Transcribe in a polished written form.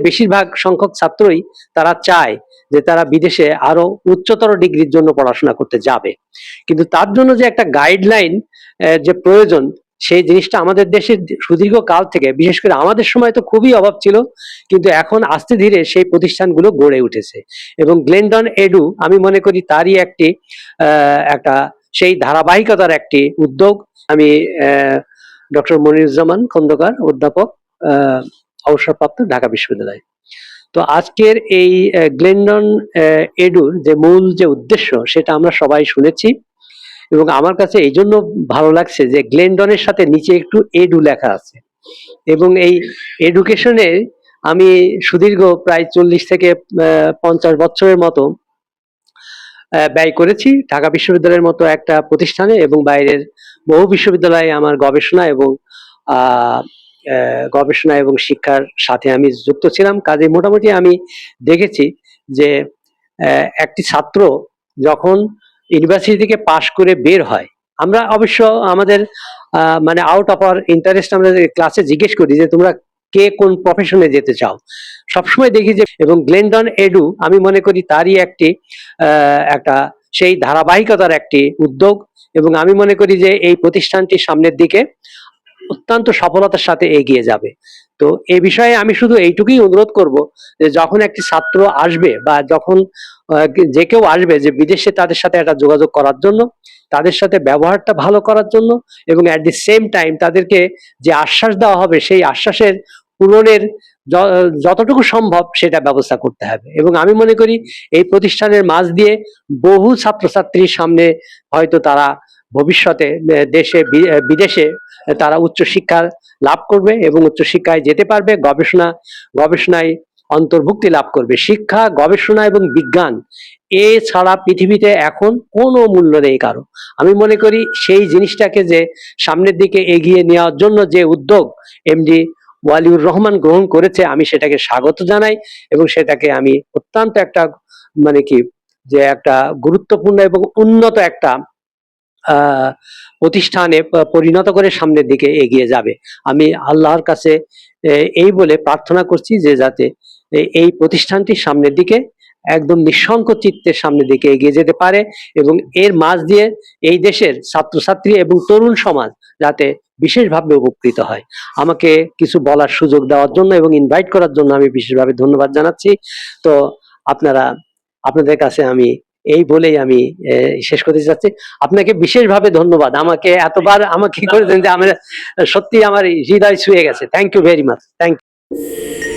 বেশিরভাগ সংখ্যক ছাত্রই তারা চায় যে তারা বিদেশে আরো উচ্চতর ডিগ্রির জন্য পড়াশোনা করতে যাবে, কিন্তু তার জন্য যে একটা গাইডলাইন যে প্রয়োজন, সেই জিনিসটা আমাদের দেশে সুদীর্ঘ কাল থেকে, বিশেষ করে আমাদের সময় তো খুবই অভাব ছিল, কিন্তু এখন আস্তে ধীরে সেই প্রতিষ্ঠানগুলো গড়ে উঠেছে। এবং গ্লেনডন এডু আমি মনে করি তারই একটি একটা সেই ধারাবাহিকতার একটি উদ্যোগ। আমি ডক্টর মনিরুজ্জামান খন্দকার, অধ্যাপক, অবসরপ্রাপ্ত, ঢাকা বিশ্ববিদ্যালয়। তো আজকের এই গ্লেনডন এডুর যে মূল যে উদ্দেশ্য সেটা আমরা সবাই শুনেছি, এবং আমার কাছে এই জন্য ভালো লাগছে যে গ্লেনডনের সাথে নিচে একটু এডু লেখা আছে, এবং এই এডুকেশনে আমি সুদীর্ঘ প্রায় 40 থেকে 50 বছরের মতো ব্যয় করেছি ঢাকা বিশ্ববিদ্যালয়ের মতো একটা প্রতিষ্ঠানে, এবং বাইরের বহু বিশ্ববিদ্যালয়ে আমার গবেষণা এবং শিক্ষার সাথে আমি যুক্ত ছিলাম। কাজে মোটামুটি আমি দেখেছি যে একটি ছাত্র যখন ইউনিভার্সিটি থেকে পাশ করে বের হয়, আমরা অবশ্য আমাদের মানে আউট অফ আওয়ার ইন্টারেস্ট আমরা ক্লাসে জিজ্ঞেস করি যে তোমরা কে কোন প্রফেশনে যেতে চাও, সবসময় দেখি যে, এবং গ্লেনডন এডু আমি মনে করি তারই একটি একটা সেই ধারাবাহিকতার একটি উদ্যোগ, এবং আমি মনে করি যে এই প্রতিষ্ঠানটি সামনের দিকে অত্যন্ত সফলতার সাথে এগিয়ে যাবে। তো এই বিষয়ে আমি শুধু এইটুকুই অনুরোধ করব যে যখন একটি ছাত্র আসবে বা যখন যে কেউ আসবে, যে বিদেশে তাদের সাথে একটা যোগাযোগ করার জন্য, তাদের সাথে ব্যবহারটা ভালো করার জন্য, এবং অ্যাট দি সেম টাইম তাদেরকে যে আশ্বাস দেওয়া হবে সেই আশ্বাসের পূরণের যতটুকু সম্ভব সেটা ব্যবস্থা করতে হবে। এবং আমি মনে করি এই প্রতিষ্ঠানের মাঝ দিয়ে বহু ছাত্রছাত্রীর সামনে হয়তো তারা ভবিষ্যতে দেশে বিদেশে তারা উচ্চশিক্ষা লাভ করবে এবং উচ্চশিক্ষায় যেতে পারবে, গবেষণায় অন্তর্ভুক্তি লাভ করবে। শিক্ষা, গবেষণা এবং বিজ্ঞান এছাড়া পৃথিবীতে এখন কোনো মূল্য নেই কারো। আমি মনে করি সেই জিনিসটাকে যে সামনের দিকে এগিয়ে নেওয়ার জন্য যে উদ্যোগ এমডি ওয়ালিউর রহমান গ্রহণ করেছে, আমি সেটাকে স্বাগত জানাই, এবং সেটাকে আমি অত্যন্ত একটা মানে কি যে একটা গুরুত্বপূর্ণ এবং উন্নত একটা প্রতিষ্ঠানে পরিণত করে সামনের দিকে এগিয়ে যাবে। আমি আল্লাহর কাছে এই বলে প্রার্থনা করছি যে যাতে এই প্রতিষ্ঠানটি সামনের দিকে একদম নিঃসংকোচ চিত্তের সামনের দিকে এগিয়ে যেতে পারে, এবং এর মাঝ দিয়ে এই দেশের ছাত্রছাত্রী এবং তরুণ সমাজ যাতে বিশেষভাবে উপকৃত হয়। আমাকে কিছু বলার সুযোগ দেওয়ার জন্য এবং ইনভাইট করার জন্য আমি বিশেষভাবে ধন্যবাদ জানাচ্ছি। তো আপনাদের কাছে আমি এই বলেই আমি শেষ করতে চাচ্ছি। আপনাকে বিশেষভাবে ধন্যবাদ, আমাকে এতবার আমাকে করেছেন যে আমার সত্যি আমার হৃদয় ছুঁয়ে গেছে। Thank you very much. Thank you.